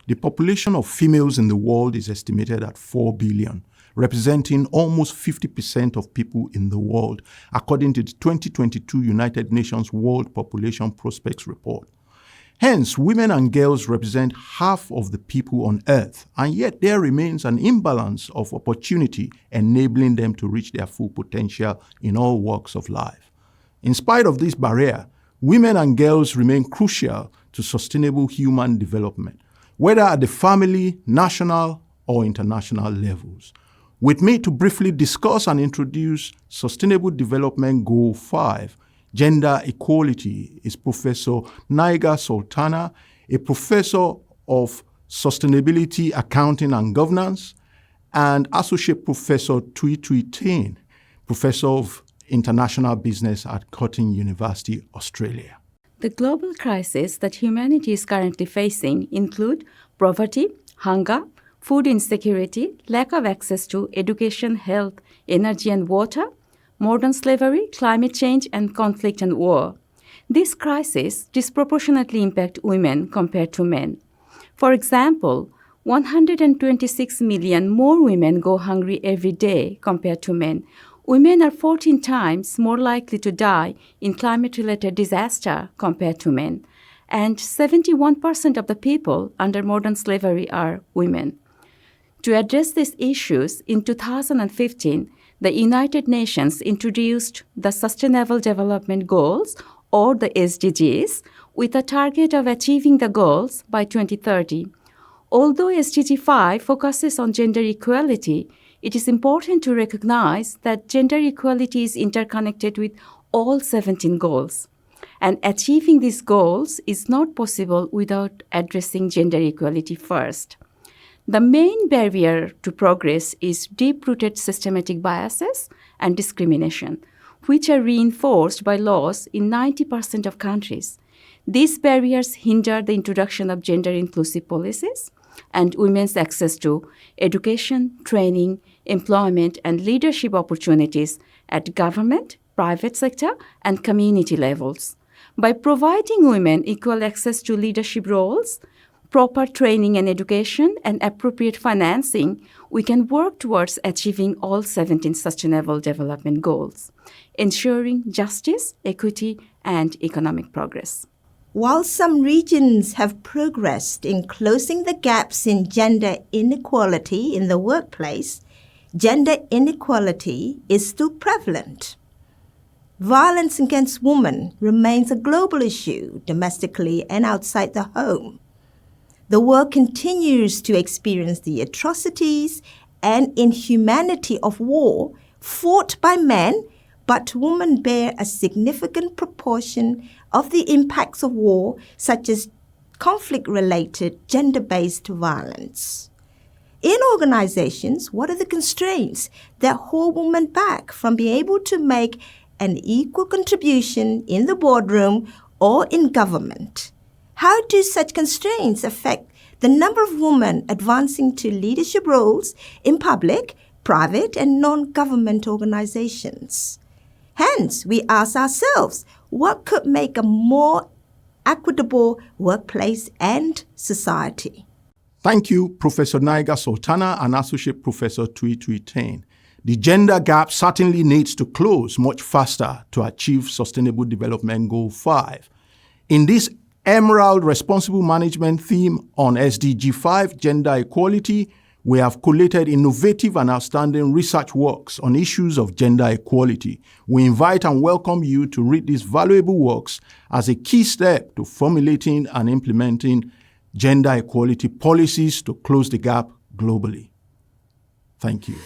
the population of females in the world is estimated at 4 billion, representing almost 50% of people in the world, according to the 2022 United Nations World Population Prospects Report. Hence, women and girls represent half of the people on Earth, and yet there remains an imbalance of opportunity enabling them to reach their full potential in all walks of life. In spite of this barrier, women and girls remain crucial to sustainable human development, whether at the family, national, or international levels. With me to briefly discuss and introduce Sustainable Development Goal 5, Gender Equality, is Professor Naiga Sultana, a professor of Sustainability, Accounting and Governance, and Associate Professor Tui Tain, Professor of International Business at Curtin University, Australia. The global crises that humanity is currently facing include poverty, hunger, food insecurity, lack of access to education, health, energy and water, modern slavery, climate change, and conflict and war. These crises disproportionately impact women compared to men. For example, 126 million more women go hungry every day compared to men. Women are 14 times more likely to die in climate-related disaster compared to men, and 71% of the people under modern slavery are women. To address these issues, in 2015, the United Nations introduced the Sustainable Development Goals, or the SDGs, with a target of achieving the goals by 2030. Although SDG 5 focuses on gender equality, it is important to recognize that gender equality is interconnected with all 17 goals. And achieving these goals is not possible without addressing gender equality first. The main barrier to progress is deep-rooted systematic biases and discrimination, which are reinforced by laws in 90% of countries. These barriers hinder the introduction of gender-inclusive policies and women's access to education, training, employment, and leadership opportunities at government, private sector, and community levels. By providing women equal access to leadership roles, proper training and education, and appropriate financing, we can work towards achieving all 17 Sustainable Development Goals, ensuring justice, equity, and economic progress. While some regions have progressed in closing the gaps in gender inequality in the workplace, gender inequality is still prevalent. Violence against women remains a global issue domestically and outside the home. The world continues to experience the atrocities and inhumanity of war fought by men, but women bear a significant proportion of the impacts of war, such as conflict-related gender-based violence. In organizations, what are the constraints that hold women back from being able to make an equal contribution in the boardroom or in government? How do such constraints affect the number of women advancing to leadership roles in public, private, and non-government organizations? Hence, we ask ourselves, what could make a more equitable workplace and society? Thank you, Professor Naiga Sultana and Associate Professor Tui Tain. The gender gap certainly needs to close much faster to achieve Sustainable Development Goal 5. In this Emerald Responsible Management theme on SDG 5, Gender Equality, we have collated innovative and outstanding research works on issues of gender equality. We invite and welcome you to read these valuable works as a key step to formulating and implementing gender equality policies to close the gap globally. Thank you.